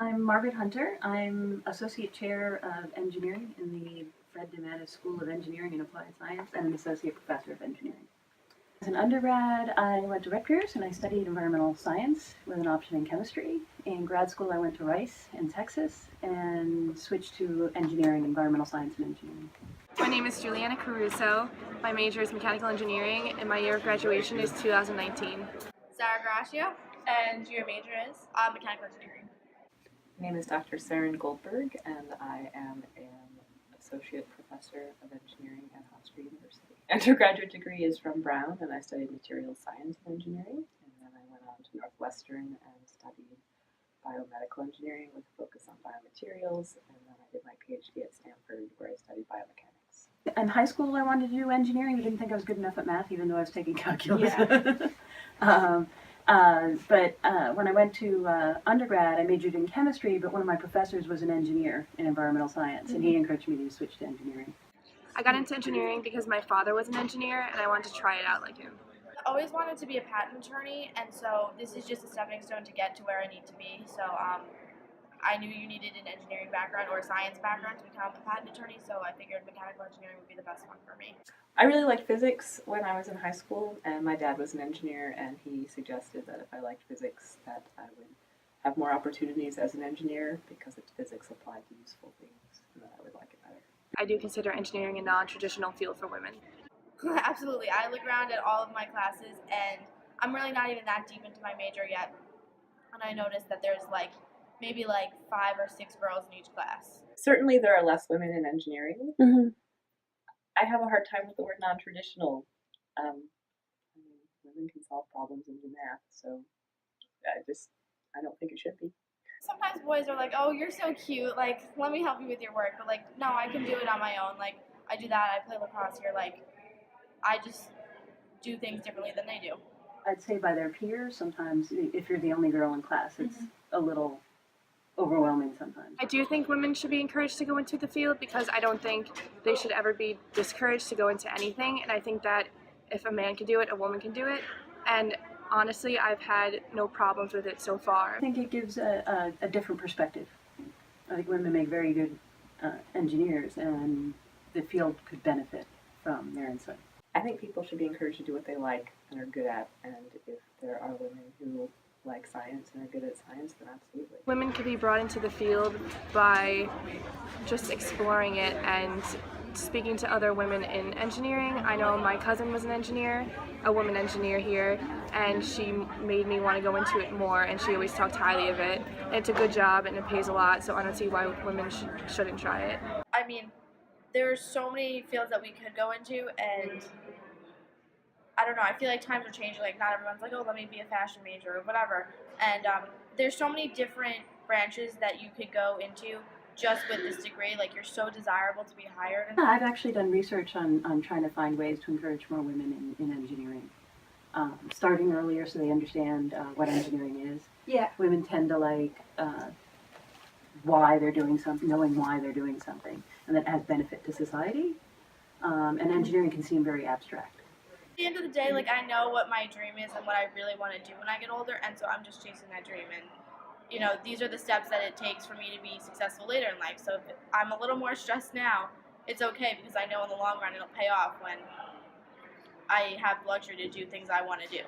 I'm Margaret Hunter. I'm Associate Chair of Engineering in the Fred DeMatteis School of Engineering and Applied Science and an Associate Professor of Engineering. As an undergrad, I went to Rutgers and I studied environmental science with an option in chemistry. In grad school, I went to Rice in Texas and switched to engineering, environmental science and engineering. My name is Juliana Caruso. My major is mechanical engineering and my year of graduation is 2019. Zara Gracia. And your major is? Mechanical engineering. My name is Dr. Saren Goldberg, and I am an Associate Professor of Engineering at Hofstra University. Undergraduate degree is from Brown, and I studied Materials Science and Engineering, and then I went on to Northwestern and studied Biomedical Engineering with a focus on biomaterials, and then I did my PhD at Stanford where I studied biomechanics. In high school, I wanted to do engineering. I didn't think I was good enough at math, even though I was taking calculus. Yeah. But when I went to undergrad, I majored in chemistry, but one of my professors was an engineer in environmental science, and he encouraged me to switch to engineering. I got into engineering because my father was an engineer and I wanted to try it out like him. I always wanted to be a patent attorney, and so this is just a stepping stone to get to where I need to be. So I knew you needed an engineering background or a science background to become a patent attorney, so I figured mechanical engineering would be the best one for me. I really liked physics when I was in high school, and my dad was an engineer, and he suggested that if I liked physics, that I would have more opportunities as an engineer because it's physics applied to useful things, and that I would like it better. I do consider engineering a non-traditional field for women. Absolutely. I look around at all of my classes, and I'm really not even that deep into my major yet, and I noticed that there's maybe 5 or 6 girls in each class. Certainly there are less women in engineering. Mm-hmm. I have a hard time with the word non-traditional. Women can solve problems and do math, so I don't think it should be. Sometimes boys are like, oh, you're so cute, let me help you with your work, but no, I can do it on my own, I do that, I play lacrosse here, I just do things differently than they do. I'd say by their peers, sometimes if you're the only girl in class, it's a little overwhelming sometimes. I do think women should be encouraged to go into the field because I don't think they should ever be discouraged to go into anything, and I think that if a man can do it, a woman can do it, and honestly, I've had no problems with it so far. I think it gives a different perspective. I think women make very good engineers, and the field could benefit from their insight. I think people should be encouraged to do what they like and are good at, and if there are women who like science and are good at science, then absolutely. Women can be brought into the field by just exploring it and speaking to other women in engineering. I know my cousin was an engineer, a woman engineer here, and she made me want to go into it more, and she always talked highly of it. And it's a good job and it pays a lot, so I don't see why women shouldn't try it. I mean, there are so many fields that we could go into, and I don't know, I feel like times are changing. Not everyone's like, oh, let me be a fashion major or whatever. And there's so many different branches that you could go into just with this degree. You're so desirable to be hired. Yeah, I've actually done research on trying to find ways to encourage more women in engineering. Starting earlier so they understand what engineering is. Yeah. Women tend to like why they're doing something, knowing why they're doing something, and that has benefit to society. And engineering can seem very abstract. At the end of the day, I know what my dream is and what I really want to do when I get older, and so I'm just chasing that dream. And these are the steps that it takes for me to be successful later in life. So if I'm a little more stressed now, it's okay because I know in the long run it'll pay off when I have the luxury to do things I want to do.